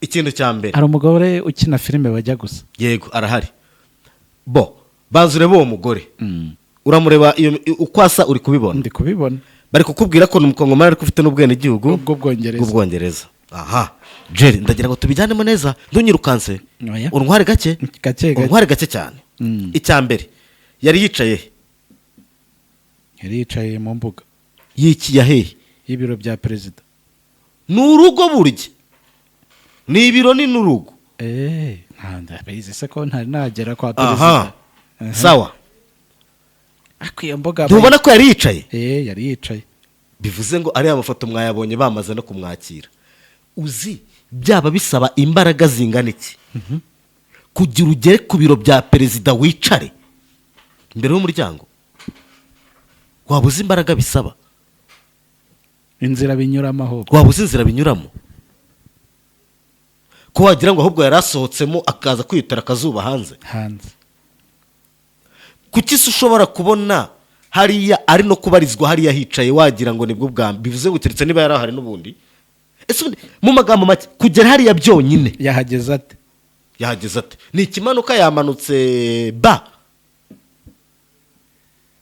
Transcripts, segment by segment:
ikintu cya mbere hari umugore ukina filime bajya gusa. yego arahari bo bazi ureba uwo mugore uramureba uko asa uri kubibona. Ndi kubibona bari kukubwira ko ni umukongomani ariko ufite n'ubwenegihugu bw'ubwongereza. aha Jerry ndagira ngo tubijyanemo neza ntunyirukanse untware gake untware gake cyane. icya mbere yari yicaye mu mbuga yikiye hehe y'ibiro bya perezida. ni urugo burya ni ibiro ni n'urugo ndabizi se ko ntari nagera kwa perezida. sawa akwiye mbuga ntubona ko yari yicaye. yari yicaye bivuze ngo ariya mafoto mwayabonye bamaze no kumwakira. uzi byaba bisaba imbaraga zingana iki kugira ugere ku biro bya perezida wicare imbere y'umuryango. waba uzi imbaraga bisaba inzira binyuramo ahubwo waba uzi inzira binyuramo ko wagira ngo ahubwo yari asohotsemo akaza kwitera akazuba hanze. kuki se ushobora kubona hariya ari no kubarizwa hariya hicaye wagira ngo nibwo bwambi bivuze ngo keretse niba yari ahari n'ubundi. ese mu magambo make kugera hariya byonyine yahageze ate ni ikimanuka yamanutse ba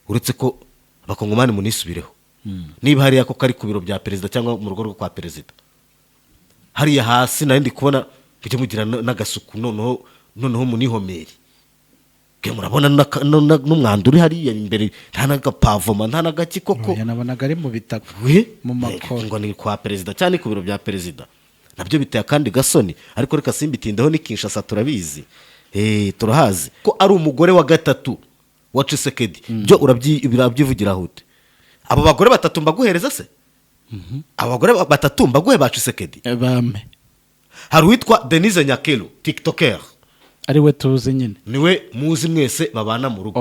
uretse ko abakongomani munisubireho niba hariya ko kari ku biro bya perezida cyangwa mu rugo rwo kwa perezida hariya hasi nari ndi kubona mujye mugira n'agasuku noneho munihomeri murabona n'umwanda uri hariya imbere nta n'agapavoma nta n'agaki koko. nabonaga ari mu bitaka mu makoro ngo ni kwa perezida cyane ku biro bya perezida nabyo biteye akandi gasoni ariko reka simbitindeho ni Kinshasa turabizi turahazi ko ari umugore wa gatatu wa Tshisekedi byo urabyivugira hute. abo bagore batatu mbaguhereza se abo bagore batatu mbaguhe ba Tshisekedi bame hari uwitwa Denise Nyakelo tiktoker ari we tuzi nyine niwe muzi mwese babana mu rugo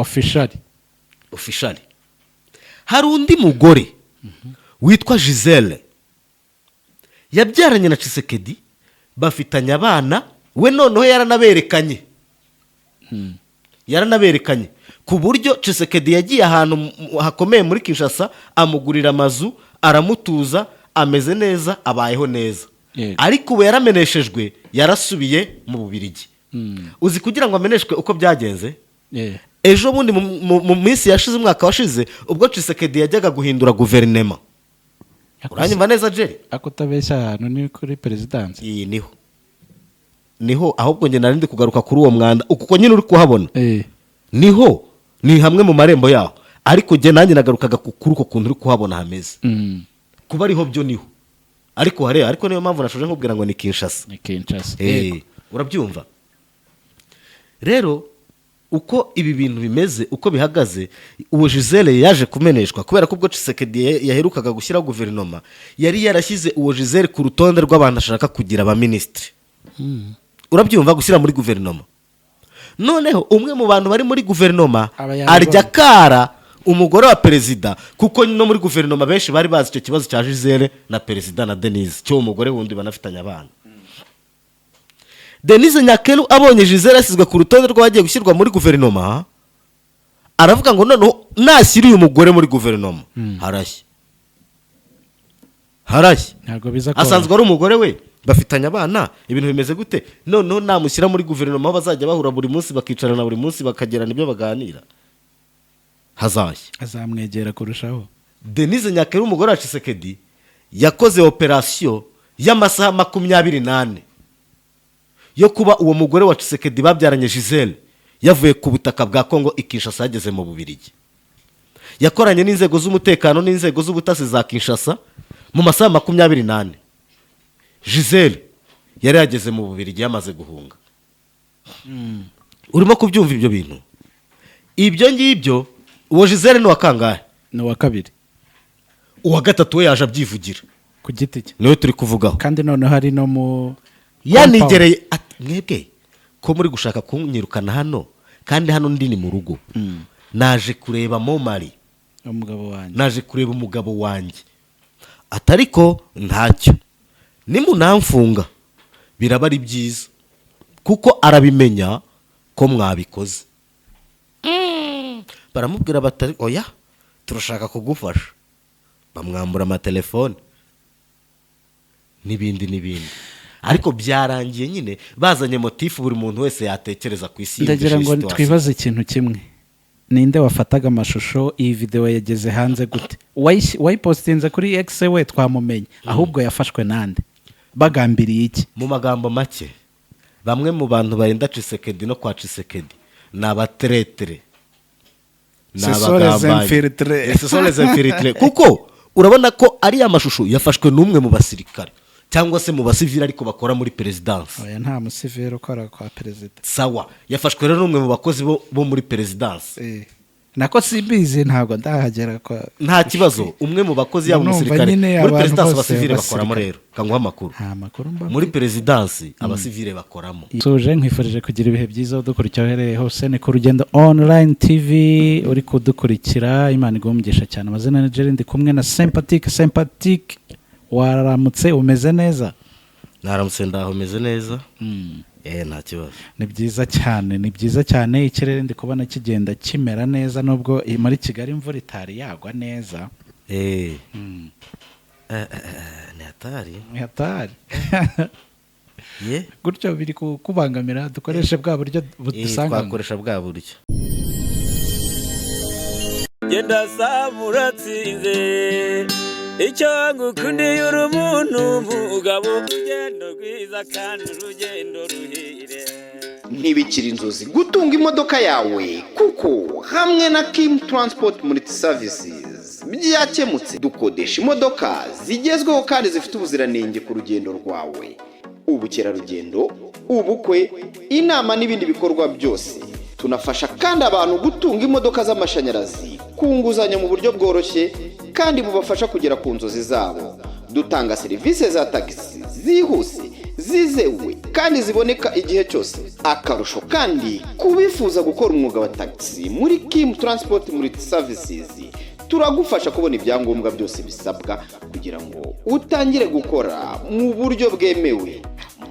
officially. hari undi mugore witwa Giselle yabyaranye na Tshisekedi bafitanye abana we noneho yaranaberekanye ku buryo Tshisekedi yagiye ahantu hakomeye muri Kinshasa amugurira amazu aramutuza ameze neza abayeho neza. ariko ubu yarameneshejwe yarasubiye mu Bubiligi. uzi kugira ngo ameneshwe uko byagenze ejo bundi mu minsi yashize umwaka washize ubwo Tshisekedi yajyaga guhindura guverinema. uranyumva neza Jerry akutabeshya ahantu ni kuri perezidansi niho ahubwo njye narindi kugaruka kuri uwo mwanda uko nyine uri kuhabona niho ni hamwe mu marembo yaho ariko njye nanjye nagarukaga kuri uko kuntu uri kuhabona hameze kuba ariho byo niho ariko hareba ariko niyo mpamvu nashoje nkubwira ngo ni Kinshasa urabyumva rero uko ibi bintu bimeze uko bihagaze uwo Giselle yaje kumeneshwa kubera ko ubwo Tshisekedi yaherukaga gushyiraho guverinoma yari yarashyize uwo Giselle ku rutonde rw'abantu ashaka kugira abaminisitiri. urabyumva gushyira muri guverinoma noneho umwe mu bantu bari muri guverinoma arya kara umugore wa perezida kuko no muri guverinoma benshi bari bazi icyo kibazo cya Giselle na perezida na Denise cyo umugore wundi banafitanye abana. Denise Nyakelu abonye Giselle asizwe ku rutonde rw'abagiye gushyirwa muri guverinoma aravuga ngo noneho nashyira uyu mugore muri guverinoma harashye asanzwe ari umugore we bafitanye abana ibintu bimeze gute noneho namushyira muri guverinoma aho bazajya bahura buri munsi bakicarana buri munsi bakagirana ibyo baganira hazashye azamwegera kurushaho. Denise Nyakelu umugore wa Tshisekedi yakoze operasiyo y'amasaha 28 yo kuba uwo mugore wa Tshisekedi babyaranye Giselle yavuye ku butaka bwa Kongo Kinshasa yageze mu Bubiligi. yakoranye n'inzego z'umutekano n'inzego z'ubutasi za Kinshasa mu masaha 28. Giselle yari yageze mu Bubiligi yamaze guhunga. urimo kubyumva ibyo bintu ibyo ngibyo uwo Giselle ni wakangahe ni wa kabiri uwa gatatu we yaje abyivugira ku giti cye niwe turi kuvugaho kandi none hari no mu yanigereye mwebwe ko muri gushaka kunyirukana hano kandi hano ndi ni mu rugo naje kureba Momari umugabo wanjye naje kureba umugabo wanjye atariko ntacyo nimunamfunga biraba ari byiza kuko arabimenya ko mwabikoze. baramubwira batari oya turashaka kugufasha bamwambura amatelefone n'ibindi ariko byarangiye nyine bazanye motifu buri muntu wese yatekereza ku isi. Ndagira ngo twibaze ikintu kimwe, ninde wafataga amashusho iyi video yageze hanze gute? Wayipostinze kuri X we twamumenye, ahubwo yafashwe nande? Bagambiriye iki? Mu magambo make, bamwe mu bantu barinda Tshisekedi no kwa Tshisekedi ni abateretere, Ce sont les infiltrés. Kuko urabona ko ari amashusho yafashwe n'umwe mu basirikare cyangwa se mu basivili ariko bakora muri perezidansi. Oya, nta musivili ukora kwa perezida. Sawa, yafashwe rero n'umwe mu bakozi bo muri perezidansi. Nako simbizi, ntabwo ndahagera kwa. Nta kibazo, umwe mu bakozi yabo umusirikare muri perezidansi abasivili bakoramo. Rero kanguha amakuru, muri perezidansi abasivili bakoramo. Suje nkwifurije kugira ibihe byiza udukurikira uherereye hose, ni ku Rugendo Online TV uri kudukurikira. Imana igumugisha cyane. Amazina ni Jerry, ndi kumwe na Sympathetic. Waramutse, umeze neza? Naramutse, ndaho umeze neza. Nta kibazo. Ni byiza cyane, ikirere ndi kubona kigenda kimera neza, nubwo muri Kigali imvura itari yagwa neza. Ni hatari. Gutyo biri kubangamira, dukoreshe bwa buryo budusanga. Twakoresha bwa buryo. Genda samuratsinze icyo ngukundiye uri umuntu mugabo, urugendo rwiza kandi urugendo ruhire. Ntibikiri inzozi gutunga imodoka yawe, kuko hamwe na Kim Transport Multi Services byakemutse. Dukodesha imodoka zigezweho kandi zifite ubuziranenge ku rugendo rwawe, ubukerarugendo, ubukwe, inama n'ibindi bikorwa byose. Tunafasha kandi abantu gutunga imodoka z'amashanyarazi ku nguzanyo mu buryo bworoshye kandi bubafasha kugera ku nzozi zabo. Dutanga serivisi za taxi zihuse, zizewe kandi ziboneka igihe cyose. Akarusho kandi kubifuza gukora umwuga wa taxi muri Kim Transport Multi Services, turagufasha kubona ibyangombwa byose bisabwa kugira ngo utangire gukora mu buryo bwemewe.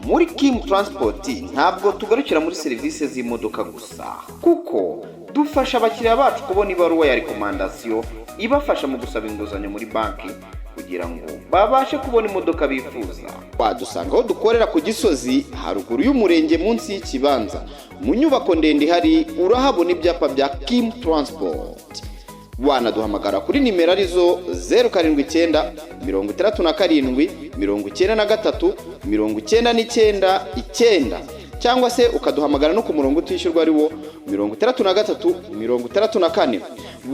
Muri Kim Transport ntabwo tugarukira muri serivisi z'imodoka gusa, kuko dufasha abakiriya bacu kubona ibaruwa ya recommandation ibafasha mu gusaba inguzanyo muri banki kugira ngo babashe kubona imodoka bifuza. Wadusanga aho dukorera ku Gisozi, haruguru y'umurenge munsi y'ikibanza, mu nyubako ndende ihari urahabona ibyapa bya Kim Transport. Wanaduhamagara kuri nimero arizo 079 67 93 99 cyangwa se ukaduhamagara no ku murongo utishyurwa ari wo 63 64.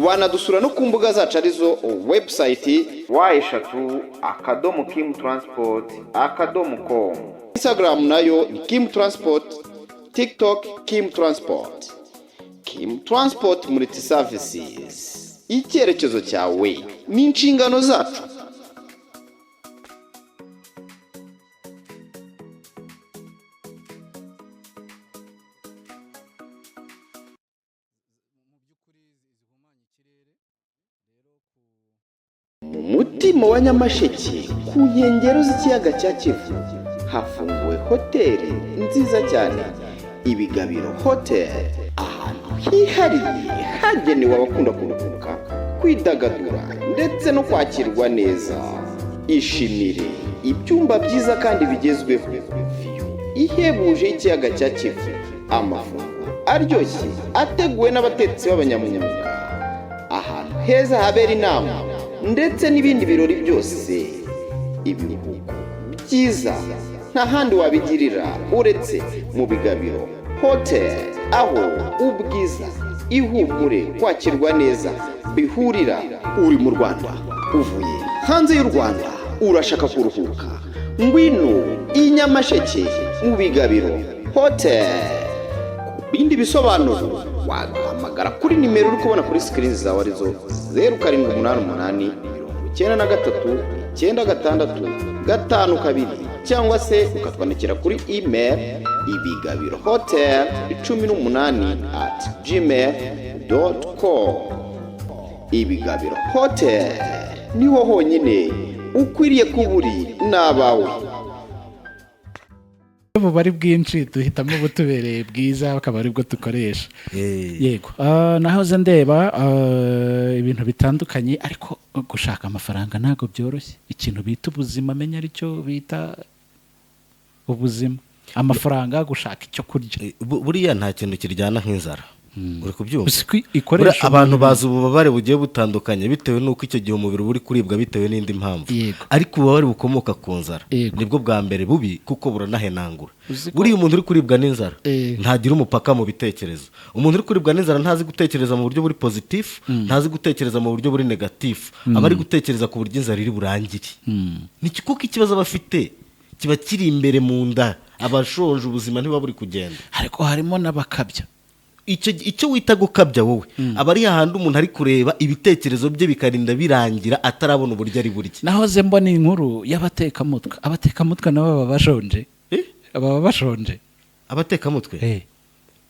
Wanadusura no ku mbuga zacu arizo website wa#kimtransport.com, Instagram nayo ni Kim Transport, TikTok Kim Transport. Kim Transport Multi Services, icyerekezo cyawe ni inshingano zacu. Mu mutima wa Nyamasheke, ku nkengero z'ikiyaga cya Kivu, hafunguwe hoteli nziza cyane, Ibigabiro Hotel. Ahantu hihariye hagenewe abakunda kuruhuka, kwidagadura ndetse no kwakirwa neza. Ishimire ibyumba byiza kandi bigezweho, ihebuje ikiyaga cya Kivu, amafunguro aryoshye ateguwe n'abatetsi b'abanyamwuga, ahantu heza habera inama ndetse n'ibindi birori byose. Ibiruhuko byiza nta handi wabigirira uretse mu Bigabiro Hotel, aho ubwiza, ihumure, kwakirwa neza bihurira. Uri mu Rwanda, uvuye hanze y'u Rwanda, urashaka kuruhuka, ngwino i Nyamasheke mu Bigabiro Hotel. Ku bindi bisobanuro waduhamagara kuri nimero uri kubona kuri screen zawe arizo 0788 93 96 cyangwa se ukatwandikira kuri email ibigabirohotel18@gmail.com. Ibigabiro Hotel niho honyine ukwiriye kuburi n'abawe. Bari bwinshi duhitamo ubutubereye bwiza, akaba ari bwo dukoresha. Yego, nahoze ndeba ibintu bitandukanye, ariko gushaka amafaranga ntago byoroshye. Ikintu bita ubuzima, menya aricyo bita ubuzima, amafaranga, gushaka icyo kurya. buriya nta kintu kiryana nk'inzara. uri kubyumva? Ikoresha abantu bazi ububabare bugiye butandukanye bitewe n'uko icyo gihe umubiri uba uri kuribwa bitewe n'indi mpamvu, ariko ububabare bukomoka ku nzara nibwo bwa mbere bubi kuko buranahenangura. buriya umuntu uri kuribwa n'inzara ntagira umupaka mu bitekerezo. umuntu uri kuribwa n'inzara ntazi gutekereza mu buryo buri pozitifu, ntazi gutekereza mu buryo buri negatifu, aba ari gutekereza ku buryo inzara iri burangire. ni kuko ikibazo aba afite kiba kiri imbere mu nda, abashonje ubuzima ntiba buri kugenda. ariko harimo n'abakabya. icyo wita gukabya wowe aba ari hahandi umuntu ari kureba ibitekerezo bye bikarinda birangira atarabona uburyo ari burye. nahoze mbona inkuru y'abatekamutwe. abatekamutwe nabo baba bashonje. abatekamutwe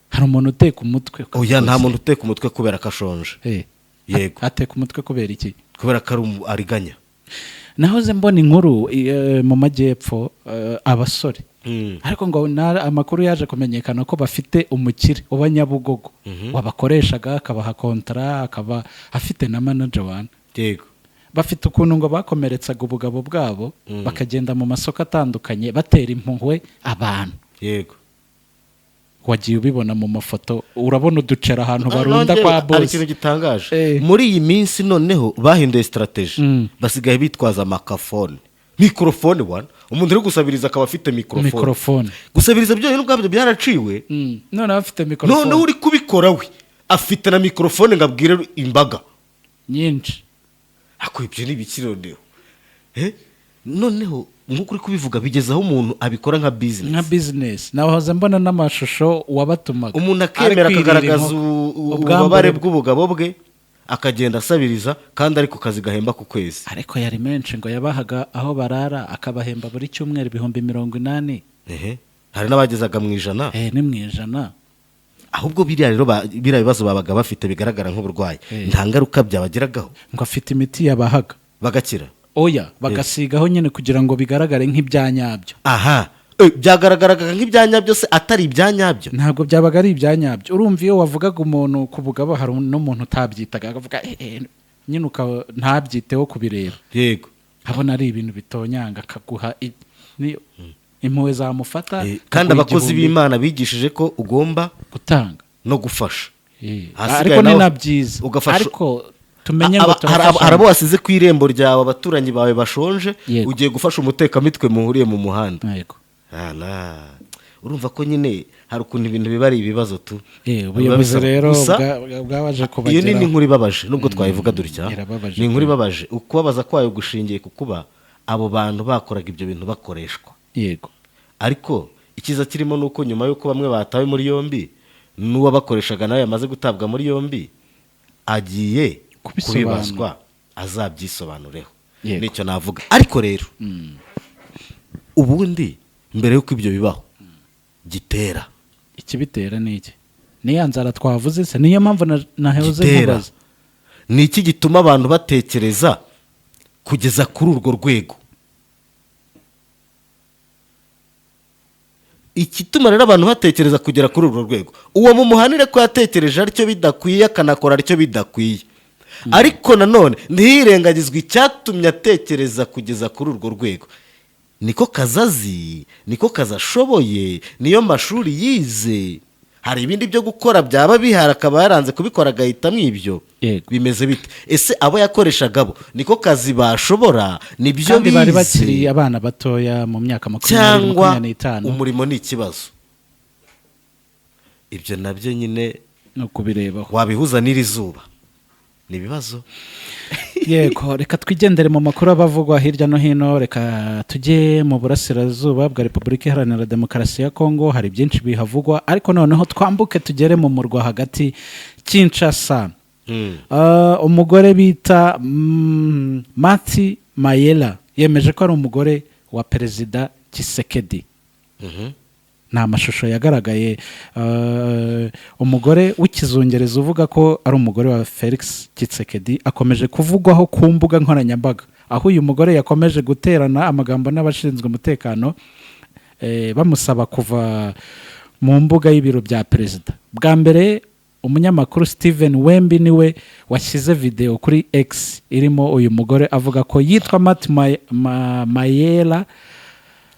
hari umuntu uteka umutwe. oya, nta muntu uteka umutwe kubera ko ashonje. yego, ateka umutwe kubera iki? kubera ko ariganya. nahoze mbona inkuru mu majyepfo, abasore ariko ngo amakuru yaje kumenyekana ko bafite umukire uba Nyabugogo wabakoreshaga, akabaha kontara, akaba afite na manager wane. yego, bafite ukuntu ngo bakomeretsaga ubugabo bwabo bakagenda mu masoko atandukanye batera impuhwe abantu. yego, wagiye ubibona mu mafoto, urabona uducera ahantu barunda kwa boss. ari ikintu gitangaje muri iyi minsi. noneho bahinduye strategy, basigaye bitwaza makafone, mikrofone. umuntu uri gusabiriza akaba afite mikrofone. gusabiriza byo n'ubwabyo byaraciwe. noneho afite mikrofone, noneho uri kubikora we afite na mikrofone ngo abwire imbaga nyinshi. ako ibyo ni ibikiro noneho nk'uko uri kubivuga bigeze aho umuntu abikora nka business. nahoze mbona n'amashusho wabatumaga, umuntu akemera akagaragaza ububabare bw'ubugabo bwe, akagenda asabiriza kandi ari ku kazi gahemba ku kwezi. ariko yari menshi, ngo yabahaga aho barara akabahemba buri cyumweru 80,000. hari n'abagezaga mu ijana. ni mu ijana. ahubwo biriya bibazo babaga bafite bigaragara nk'uburwayi, nta ngaruka byabageragaho. ngo afite imiti yabahaga bagakira. oya, bagasigaho nyine kugira ngo bigaragare nk'ibyanyabyo. byagaragaraga nk'ibyanyabyo se atari ibyanyabyo? ntabwo byabaga ari ibyanyabyo. urumva iyo wavugaga umuntu ku bugabo, hari n'umuntu utabyitaga akavuga nyine ntabyiteho kubireba. yego, abona ari ibintu bitonyanga, akaguha impuhwe zamufata. kandi abakozi b'Imana bigishije ko ugomba gutanga no gufasha. ariko ni na byiza, ariko tumenye ngo hari abo wasize ku irembo ryawe, abaturanyi bawe bashonje, ugiye gufasha umutekamitwe muhuriye mu muhanda. urumva ko nyine hari ukuntu ibintu biba ari ibibazo tu. ubuyobozi rero bwabaje kubageraho. iyo ni inkuru ibabaje, nubwo twayivuga dutya, ni inkuru ibabaje. ukubabaza kwayo gushingiye ku kuba abo bantu bakoraga ibyo bintu bakoreshwa. yego, ariko ikiza kirimo ni uko nyuma y'uko bamwe batawe muri yombi, n'uwabakoreshaga nawe yamaze gutabwa muri yombi, agiye kubibazwa, azabyisobanureho. nicyo navuga. ariko rero ubundi mbere y'uko ibyo bibaho, gitera ikibitera ni iki? ni ya nzara twavuze se? niyo mpamvu nahoze nkubaza, ni iki gituma abantu batekereza kugeza kuri urwo rwego? igituma rero abantu batekereza kugera kuri urwo rwego, uwo mumuhanire ko yatekereje aricyo bidakwiye, akanakora aricyo bidakwiye. ariko nanone ntihirengagizwe icyatumye atekereza kugeza kuri urwo rwego. niko kazazi, niko kazashoboye, niyo mashuri yize. hari ibindi byo gukora byaba bihari akaba yaranze kubikora agahitamo ibyo. bimeze bite? ese abo yakoreshaga bo niko kazi bashobora? nibyo bize? kandi bari bakiri abana batoya mu myaka 20-25. cyangwa umurimo ni ikibazo? ibyo nabyo nyine no kubirebaho, wabihuza n'iri zuba, ni ibibazo. yego, reka twigendere mu makuru abavugwa hirya no hino. reka tujye mu burasirazuba bwa Repubulika Iharanira Demokarasi ya Kongo. hari byinshi bihavugwa, ariko noneho twambuke tugere mu murwa hagati, Kinshasa. umugore bita Mati Mayela yemeje ko ari umugore wa Perezida Tshisekedi. nta mashusho yagaragaye. umugore w'ikizungereza uvuga ko ari umugore wa Felix Tshisekedi akomeje kuvugwaho ku mbuga nkoranyambaga, aho uyu mugore yakomeje guterana amagambo n'abashinzwe umutekano, bamusaba kuva mu mbuga y'ibiro bya perezida. bwa mbere umunyamakuru Steven Wembi niwe washyize video kuri X irimo uyu mugore avuga ko yitwa Mati Mayela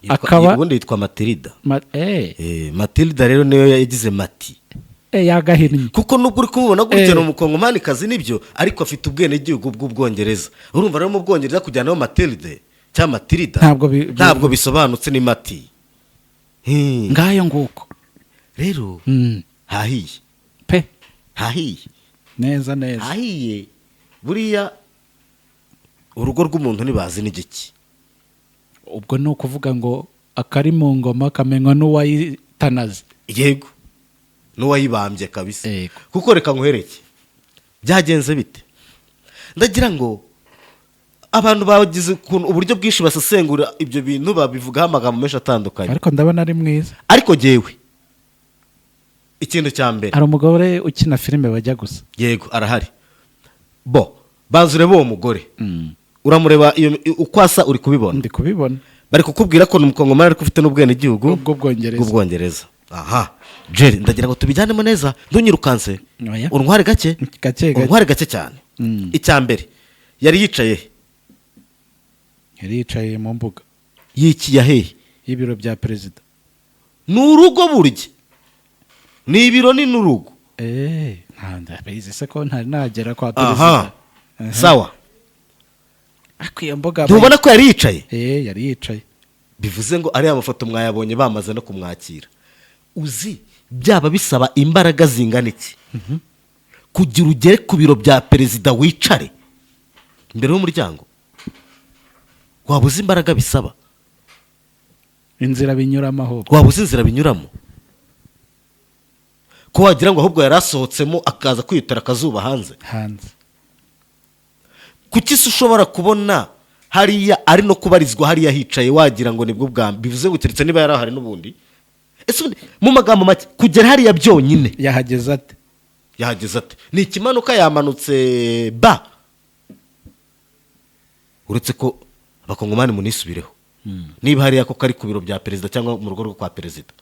akaba ubundi yitwa Matilda. eh Matilda rero niyo yagize Mati. Yagahinnye Kuko nubwo uri kumubona gutya umukongomani kazi nibyo ariko afite ubwene gihugu bw'Ubwongereza. Urumva rero mu Bwongereza kujyanaho Matilda cyangwa Matilda ntabwo bisobanutse ni Mati. ngayo nguko Rero hahiye pe hahiye neza hahiye buriya urugo rw'umuntu ntibazi n'igiki. ubwo ni ukuvuga ngo akari mu ngoma kamenywa n'uwayitanaze. Yego n'uwayibambye kabisa. Kuko reka nkwereke byagenze bite. Ndagira ngo abantu bagize uburyo bwinshi basesengura ibyo bintu babivugaho amagambo menshi atandukanye, ariko ndabona ari mwiza. Ariko jewe ikintu cya mbere, hari umugore ukina filime bajya gusa. Yego arahari. Banza urebe uwo mugore, uramureba uko asa, uri kubibona? Ndi kubibona. Bari kukubwira ko n'umukongomani ariko ufite n'ubwene gihugu bw'Ubwongereza. Aha Jerry, ndagira ngo tubijyanemo neza, ntunyirukanse, untware gake untware gake cyane. Icya mbere yari yicaye mu mbuga yahehe y'ibiro bya perezida. Ni urugo burya, ni ibiro ni n'urugo. Ndabizi se ko ntari nagera kwa perezida. Sawa. Akwiye mbuga ntubona ko yari yicaye? Yari yicaye. Bivuze ngo ariya mafoto mwayabonye bamaze no kumwakira. Uzi byaba bisaba imbaraga zingana iki kugira ugere ku biro bya perezida wicare imbere y'umuryango? Waba uzi imbaraga bisaba? Inzira binyuramo aho. Waba uzi inzira binyuramo? Ko wagira ngo ahubwo yari asohotsemo akaza kwitara akazuba hanze. Kuki se ushobora kubona hariya ari no kubarizwa hariya hicaye wagira ngo nibwo bwa bivuze ngo keretse niba yari ahari n'ubundi? Ese mu magambo make kugera hariya byonyine yahageze ate? Ni ikimanuka yamanutse ba? Uretse ko abakongomani munisubireho, niba hariya ko kari ku biro bya perezida cyangwa mu rugo rwo kwa perezida,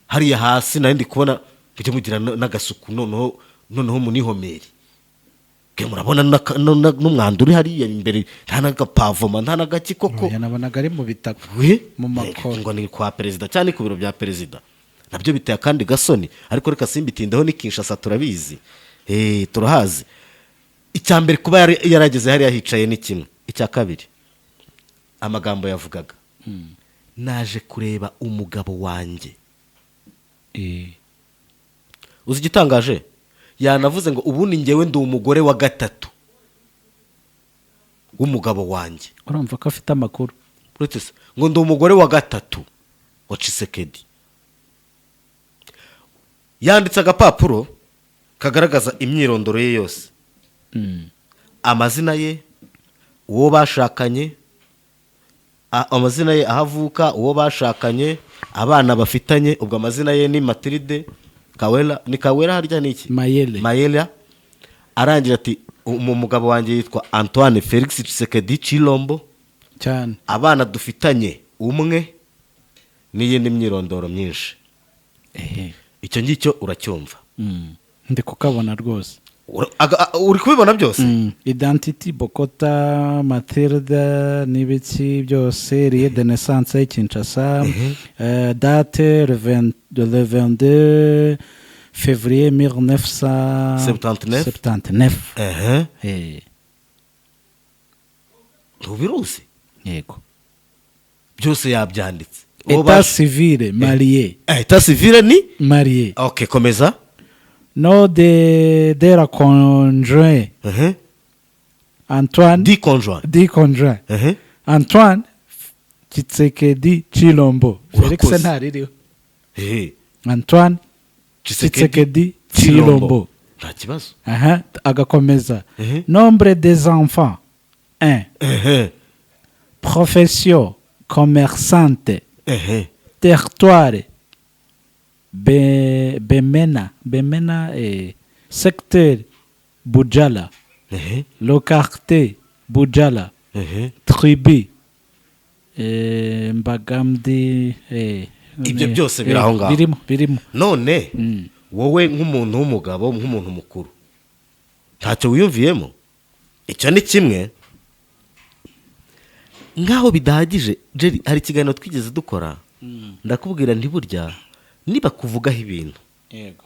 hariya hasi nari ndi kubona mujye mugira n'agasuku, noneho munihomeri. Murabona n'umwanda uri hariya imbere, nta n'agapavoma nta n'agaki koko. Nabonaga ari mu bitaka mu makoro ngo ni kwa perezida cyane ku biro bya perezida, nabyo biteye akandi gasoni. Ariko reka simbitindeho, ni Kinshasa turabizi, turahazi. Icya mbere kuba yarageze hariya hicaye ni kimwe. Icya kabiri amagambo yavugaga, naje kureba umugabo wanjye. Uzi igitangaje? Yanavuze ngo ubundi njyewe ndi umugore wa gatatu w'umugabo wanjye. Urumva ko afite amakuru. Ngo ndi umugore wa gatatu wa Tshisekedi. Yanditse agapapuro kagaragaza imyirondoro ye yose, amazina ye, uwo bashakanye, amazina ye ahavuka, uwo bashakanye, abana bafitanye. Ubwo amazina ye ni Matilde Kawela, ni Kawela harya ni iki? Mayele. Arangira ati umugabo wanjye yitwa Antoine Felix Tshisekedi Chilombo cyane. Abana dufitanye umwe, n'iyindi myirondoro myinshi. Icyo ngicyo uracyumva? Ndi kukabona rwose. Uri kubibona byose? Identity Bokota Matilda n'ibiki byose, lieu de naissance Kinshasa, date le 22 février 1979. Ntubiruzi? Yego. Byose yabyanditse. État civil marié. État civil ni marié. OK, komeza. No de la conjoint. Antoine. Di conjoint. Antoine Tshisekedi Chilombo. Felix ntaririho. Antoine Tshisekedi Chilombo. Nta kibazo. Agakomeza. Nombre des enfants 1. Profession commerçante. Territoire Bemena secteur Bujala, localité Bujala, tribu Mbagamdi. Ibyo byose biraho ngaho birimo. None wowe nk'umuntu w'umugabo, nk'umuntu mukuru, ntacyo wiyumviyemo? Icyo ni kimwe. nk'aho bidahagije Jerry, hari ikiganiro twigeze dukora ndakubwira ntiburya niba kuvugaho ibintu yego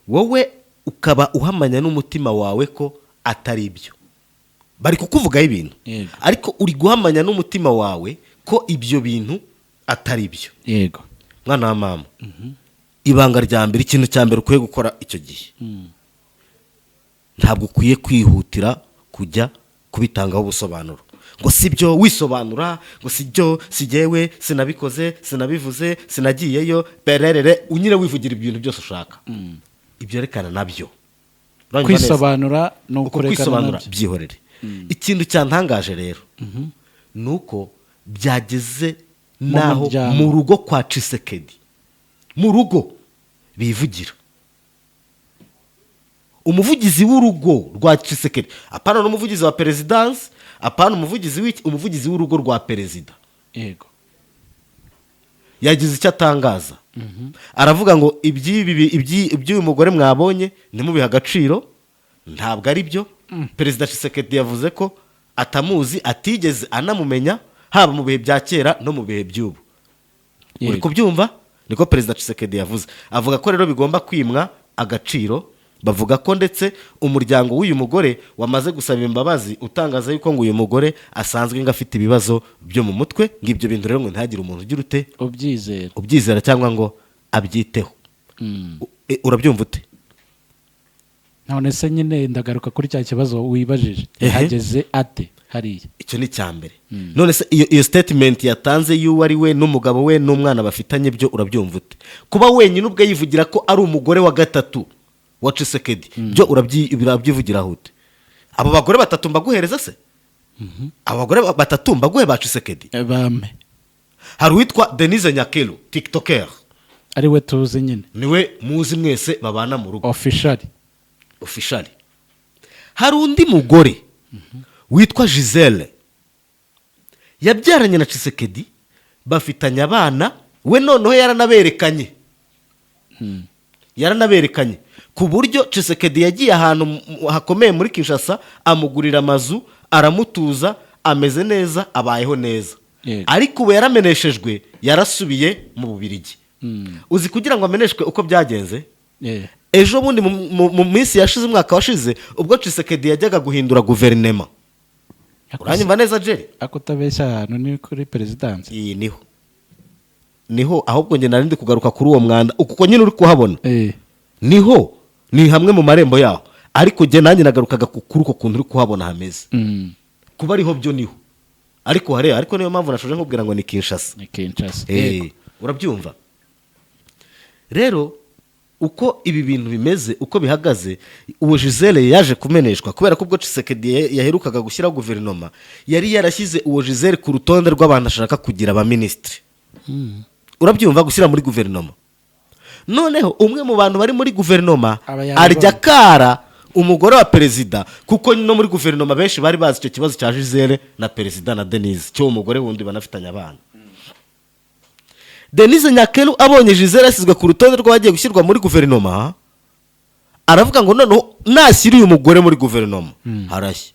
wowe ukaba uhamanya n'umutima wawe ko atari ibyo, bari kukuvugaho ibintu Yego. ariko uri guhamanya n'umutima wawe ko ibyo bintu atari byo. yego mwana wa mama, ibanga rya mbere, ikintu cya mbere ukwiye gukora icyo gihe, ntabwo ukwiye kwihutira kujya kubitangaho ubusobanuro ngo si byo wisobanura, ngo si byo, si jyewe, sinabikoze, sinabivuze, sinagiyeyo, bererere unyine wivugira ibintu byose ushaka. Ibyo rekana nabyo. Uranyumva neza? kwisobanura ni Uko ukurekana kwisobanura nabyo. byihorere. Ikintu cyantangaje rero ni uko byageze naho muryango. mu rugo kwa Tshisekedi, mu rugo bivugira umuvugizi w'urugo rwa Tshisekedi, apana n'umuvugizi wa perezidansi, apana umuvugizi w'urugo rwa perezida, yego yagize icyo atangaza. Aravuga ngo iby'uyu mugore mwabonye ntimubihe agaciro, ntabwo ari byo. Perezida Tshisekedi yavuze ko atamuzi, atigeze anamumenya, haba mu bihe bya kera no mu bihe by'ubu. Uri kubyumva? Niko perezida Tshisekedi yavuze. Avuga ko rero bigomba kwimwa agaciro. Bavuga ko ndetse umuryango w'uyu mugore wamaze gusaba imbabazi, utangaza yuko ngo uyu mugore asanzwe ngo afite ibibazo byo mu mutwe, ngo ibyo bintu rero ngo ntihagire umuntu ugira ute ubyizera cyangwa ngo abyiteho. Urabyumva ute? none se nyine ndagaruka kuri cya kibazo wibajije, hageze ate hariya? Icyo ni icya mbere. None se iyo statement yatanze y'uwo ari we n'umugabo we n'umwana bafitanye, byo urabyumva ute? Kuba wenyine ubwe yivugira ko ari umugore wa gatatu wa Tshisekedi, byo urabyivugira ute? Abo bagore batatu mbaguhereza se? Abo bagore batatu mbaguhe ba Tshisekedi? Bame. Hari uwitwa Denise Nyakelo, tiktoker, ari we tuzi nyine, niwe muzi mwese babana mu rugo officially. Hari undi mugore witwa Giselle, yabyaranye na Tshisekedi, bafitanye abana, we noneho yaranaberekanye ku buryo Tshisekedi yagiye ahantu hakomeye muri Kinshasa, amugurira amazu, aramutuza, ameze neza, abayeho neza. Ariko ubu yarameneshejwe, yarasubiye mu Bubiligi. Uzi kugira ngo ameneshwe uko byagenze? Ejo bundi mu minsi yashize, umwaka washize, ubwo Tshisekedi yajyaga guhindura guverinema. Uranyumva neza Jerry? Akutabeshya ahantu ni kuri perezidansi. Iyi niho ahubwo njye narindi kugaruka kuri uwo mwanda uko nyine uri kuhabona. Niho ni hamwe mu marembo yaho, ariko njye nanjye nagarukaga kuri uko kuntu uri kuhabona hameze. Kuba ariho byo niho, ariko hariya, ariko niyo mpamvu nashoje nkubwira ngo ni Kinshasa. Urabyumva rero uko ibi bintu bimeze, uko bihagaze. Uwo Giselle yaje kumeneshwa kubera ko ubwo Tshisekedi yaherukaga gushyiraho guverinoma, yari yarashyize uwo Giselle ku rutonde rw'abantu ashaka kugira abaminisitiri. Urabyumva, gushyira muri guverinoma. Noneho umwe mu bantu bari muri guverinoma arya kara umugore wa perezida, kuko no muri guverinoma benshi bari bazi icyo kibazo cya Giselle na perezida na Denise, cyo umugore wundi banafitanye abana. Denise Nyakelu abonye Giselle asizwe ku rutonde rw'abagiye gushyirwa muri guverinoma, aravuga ngo noneho nashyira uyu mugore muri guverinoma harashye.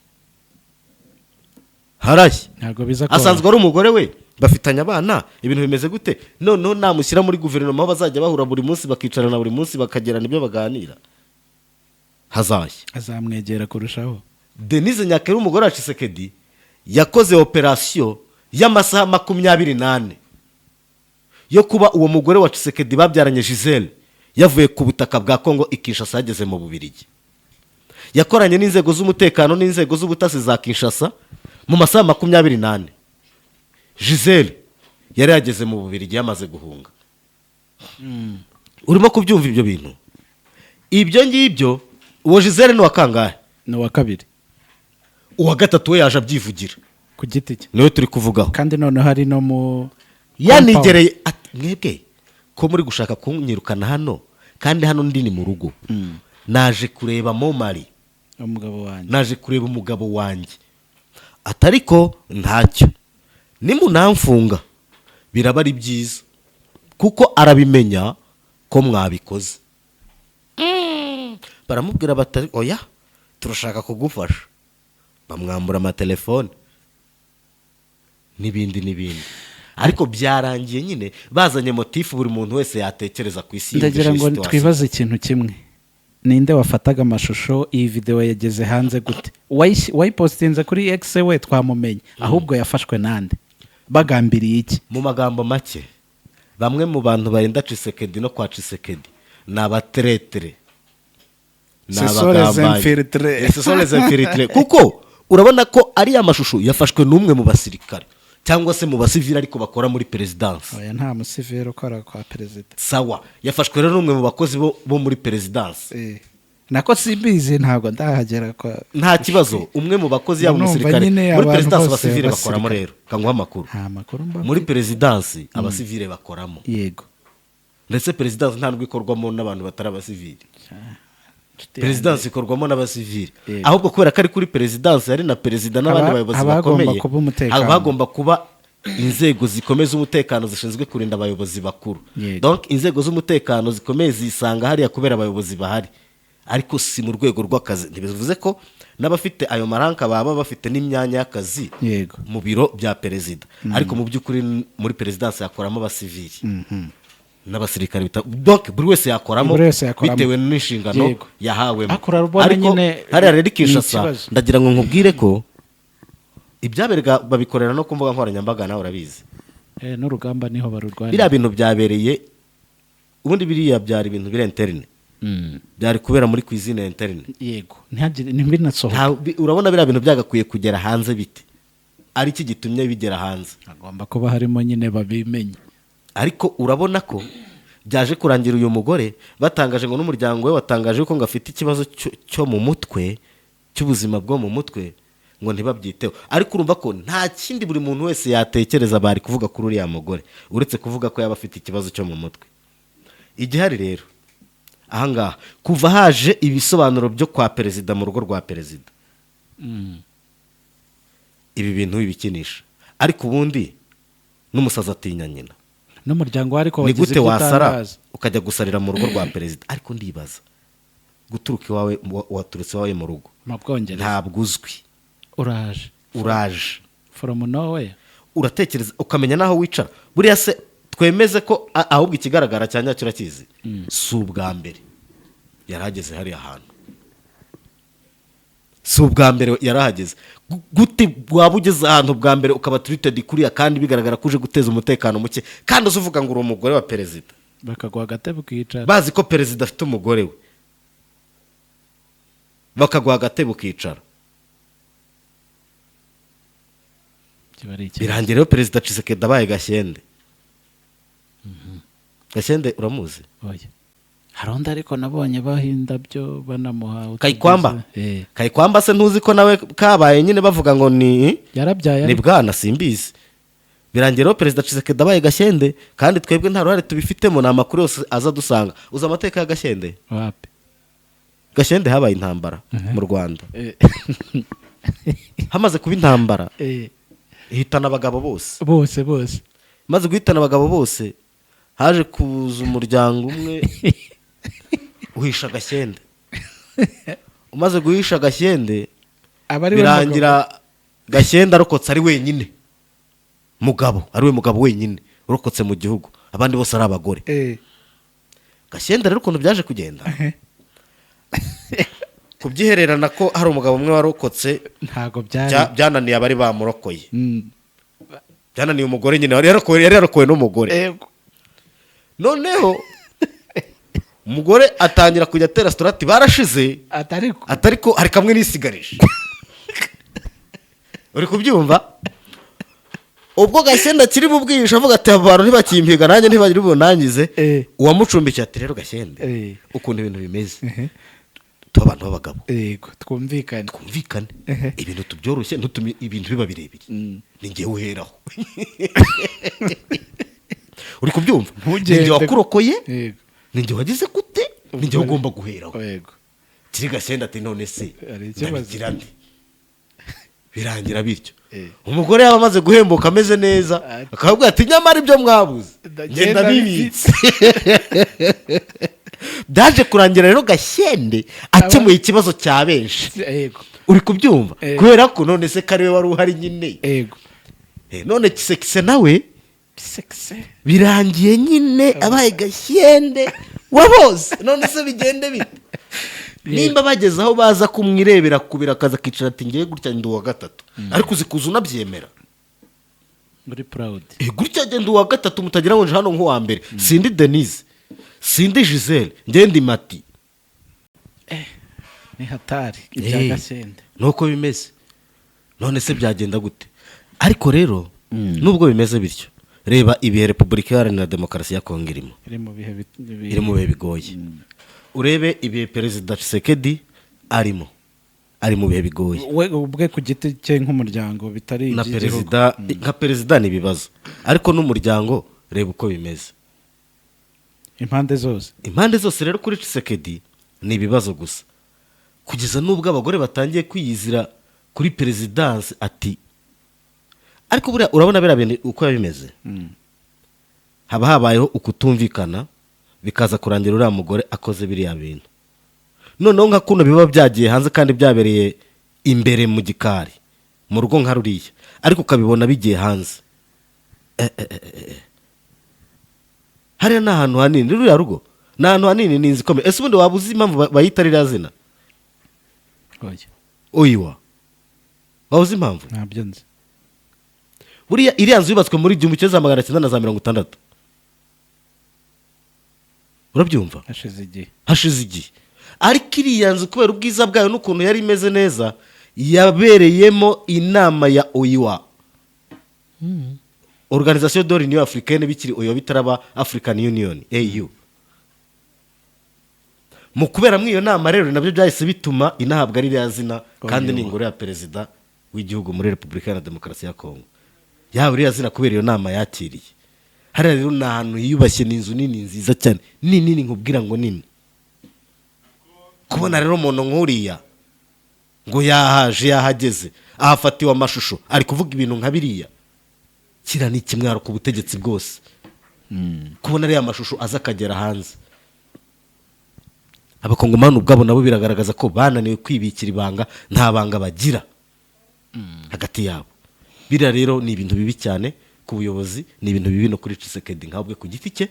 Asanzwe ari umugore we, bafitanye abana, ibintu bimeze gute? Noneho namushyira muri guverinoma aho bazajya bahura buri munsi, bakicarana buri munsi, bakagirana ibyo baganira, hazashya, azamwegera kurushaho. Denise Nyakelu umugore wa Tshisekedi yakoze operasiyo y'amasaha 28 yo kuba uwo mugore wa Tshisekedi babyaranye Giselle yavuye ku butaka bwa Kongo i Kinshasa yageze mu Bubiligi. Yakoranye n'inzego z'umutekano n'inzego z'ubutasi za Kinshasa mu masaha 28. Giselle yari yageze mu Bubiligi yamaze guhunga. Urimo kubyumva ibyo bintu? Ibyo ngibyo uwo Giselle ni wakangahe? Ni wa kabiri. Uwa gatatu we yaje abyivugira ku giti cye, niwe turi kuvugaho. kandi noneho hari no mu yanigereye mwebwe ko muri gushaka kunyirukana hano, kandi hano ndi ni mu rugo. Naje kureba Momari, umugabo wanjye, naje kureba umugabo wanjye, atariko ntacyo, nimunamfunga biraba ari byiza kuko arabimenya ko mwabikoze. Baramubwira batari oya turashaka kugufasha, bamwambura amatelefone. n'ibindi ariko byarangiye nyine bazanye motifu buri muntu wese yatekereza ku isi ndagira ngo twibaze ikintu kimwe, ninde wafataga amashusho iyi video yageze hanze gute? Wayipostinze kuri X we twamumenye, ahubwo yafashwe nande? Bagambiriye iki? Mu magambo make, bamwe mu bantu barinda Tshisekedi no kwa Tshisekedi ni abateretere, ni abagambanyi, kuko urabona ko ari amashusho yafashwe n'umwe mu basirikare cyangwa se mu basivili ariko bakora muri perezidansi. Oya, nta musivili ukora kwa perezida. Sawa, yafashwe rero n'umwe mu bakozi bo muri perezidansi. Nako simbizi, ntabwo ndahagera kwa. Nta kibazo, umwe mu bakozi yabo umusirikare muri perezidansi abasivili bakoramo. Rero kanguha amakuru, muri perezidansi abasivili bakoramo. Yego, ndetse perezidansi ntabwo ikorwamo n'abantu batari abasivili. Perezidansi ikorwamo n'abasivili, ahubwo kubera ko ari kuri perezidansi ari na perezida n'abandi bayobozi bakomeye, bagomba kuba inzego zikomeza umutekano zishinzwe kurinda abayobozi bakuru. Donc inzego z'umutekano zikomeye zisanga hariya kubera abayobozi bahari, ariko si mu rwego rw'akazi. Ntibivuze ko n'abafite ayo maranka baba bafite n'imyanya y'akazi mu biro bya perezida, ariko mu by'ukuri muri perezidansi yakoramo abasivili n'abasirikare. Donc buri wese yakoramo bitewe n'inshingano yahawemo. Ariko hariya rero Kinshasa ndagira ngo nkubwire ko ibyaberega babikorera no ku mbuga nkoranyambaga, nawe urabizi. N'urugamba niho barurwanira. Biriya bintu byabereye ubundi, biriya byari ibintu biri interne, byari kubera muri cuisine interne. Yego, ntibinasohoka. Urabona biriya bintu byagakwiye kugera hanze bite? Ari iki gitumye bigera hanze? Agomba kuba harimo nyine babimenye. Ariko urabona ko byaje kurangira uyu mugore batangaje ngo n'umuryango we watangaje ko ngo afite ikibazo cyo mu mutwe, cy'ubuzima bwo mu mutwe, ngo ntibabyiteho. Ariko urumva ko nta kindi buri muntu wese yatekereza bari kuvuga kuri uriya mugore uretse kuvuga ko yaba afite ikibazo cyo mu mutwe. Igihari rero ahangaha, kuva haje ibisobanuro byo kwa perezida mu rugo rwa perezida, ibi bintu bibikinisha. Ariko ubundi n'umusaza atinya nyina, n'umuryango we. Ariko ni gute wasara ukajya gusarira mu rugo rwa perezida? Ariko ndibaza, guturuka iwawe, waturutse iwawe mu rugo ntabwo uzwi, uraje from nowhere, uratekereza ukamenya naho wicara. Buriya se twemeze ko ahubwo ikigaragara cya nyacyo urakizi, si ubwa mbere yarahageze hariya hantu, si ubwa mbere yarahageze. Gute waba ugeze ahantu bwa mbere ukaba treated kuriya, kandi bigaragara ko uje guteza umutekano muke, kandi uzuvuga ngo uri umugore wa perezida, bakaguha agatebe ukicara, bazi ko perezida afite umugore we, bakaguha agatebe ukicara. Birangira rero perezida Tshisekedi abaye Gashyende. Gashyende uramuzi? Oya, hari undi ariko nabonye bahinda byo banamuha Kayikwamba. Kayikwamba se ntuzi ko nawe kabaye nyine bavuga ngo ni yarabyaye, ni bwana simbizi. Birangira rero perezida Tshisekedi abaye Gashyende, kandi twebwe nta ruhare tubifitemo, ni amakuru yose aza dusanga. Uzi amateka ya Gashyende? Wapi? Gashyende habaye intambara mu Rwanda. Hamaze kuba intambara, ihitana abagabo bose. Maze guhitana abagabo bose, haje kuza umuryango umwe uhisha Gashyende. Umaze guhisha Gashyende, birangira Gashyende arokotse ari wenyine, ari we mugabo wenyine urokotse mu gihugu, abandi bose ari abagore. Gashyende rero ukuntu byaje kugenda, kubyihererana ko hari umugabo umwe warokotse, ntago byananiye abari bamurokoye. Byananiye umugore nyine yari yarokowe n'umugore. Noneho umugore atangira kujya atera sitorati, barashize atariko hari kamwe nisigarisha. Uri kubyumva? Ubwo Gashyende akiri mu bwihisho avuga ati abantu ntibakimpiga, nanjye ntibagire ubunangize. Uwamucumbikiye ati rero Gashyende, ukuntu ibintu bimeze, abantu b'abagabo, twumvikane ibintu tubyoroshye, ntutume ibintu biba birebire, ni njyewe uheraho. Uri kubyumva? Ni njye wakurokoye, ni njye wagize gute, ni njye ugomba guheraho. Kiri Gashyende ati none se ndabigira nde? Birangira bityo. Umugore yaba amaze guhembuka ameze neza, akavuga ati nyamara ibyo mwabuze ngenda bibitse. Byaje kurangira rero Gashyende akemuye ikibazo cya benshi. Uri kubyumva? Kubera ko none se kariwe wari uhari nyine. none Kisekise nawe Kisekise birangiye nyine abaye gashyende waboze none se bigende bite nimba bageze aho baza kumwirebera kubira akaza akicara ati ngiye gutya ndi uwa gatatu ariko uzikuza unabyemera muri proud gutya agenda uwa gatatu mutagira ngo nje hano nk'uwa mbere sindi Denise sindi Giselle ngende Mati ni hatari ibya gasende nuko bimeze none se byagenda gute ariko rero nubwo bimeze bityo reba ibihe Repubulika Iharanira Demokarasi ya Kongo irimo iri mu bihe bigoye urebe ibihe Perezida Tshisekedi ari mu bihe bigoye we ubwe ku giti cye nk'umuryango bitari na perezida nka perezida ni ibibazo ariko n'umuryango reba uko bimeze impande zose rero kuri Tshisekedi ni ibibazo gusa kugeza n'ubwo abagore batangiye kwiyizira kuri perezidansi ati ariko buriya urabona biriya bintu uko bimeze haba habayeho ukutumvikana bikaza kurangira uriya mugore akoze biriya bintu noneho nka kuno biba byagiye hanze kandi byabereye imbere mu gikari mu rugo nka ruriya ariko ukabibona bigiye hanze hariya ni ahantu hanini ruriya rugo ni ahantu hanini ni inzu ikomeye ese ubundi waba uzi impamvu bayita ririya zina oyiwa waba uzi impamvu ntabyo nzi buriya iriya nzu yubatswe muri 1960 urabyumva hashize igihe ariko iriya nzu kubera ubwiza bwayo n'ukuntu yari imeze neza yabereyemo inama ya oyiwa Organisation de l'Union Africaine bikiri oyo bitaraba African Union AU mu kubera mw'iyo nama rero nabyo byahise bituma inahabwa ririya zina kandi ni ingoro ya perezida w'igihugu muri Repubulika ya Demokarasi ya Kongo yaba ririya zina kubera iyo nama yakiriye hariya rero ni ahantu hiyubashye n'inzu nini nziza cyane nini nkubwira ngo nini kubona rero umuntu nk'uriya ngo yahageze ahafatiwe amashusho ari kuvuga ibintu nka biriya kira ni ikimwaro ku butegetsi bwose kubona ariya mashusho aza akagera hanze abakongomani ubwabo nabo biragaragaza ko bananiwe kwibikira ibanga nta banga bagira hagati yabo biriya rero ni ibintu bibi cyane ku buyobozi ni ibintu bibi no kuri Tshisekedi nkabwe ku giti cye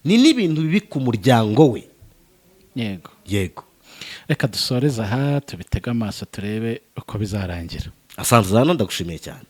ni n'ibintu bibi ku muryango we yego reka dusoreze aha tubitege amaso turebe uko bizarangira asanzwe hano ndagushimiye cyane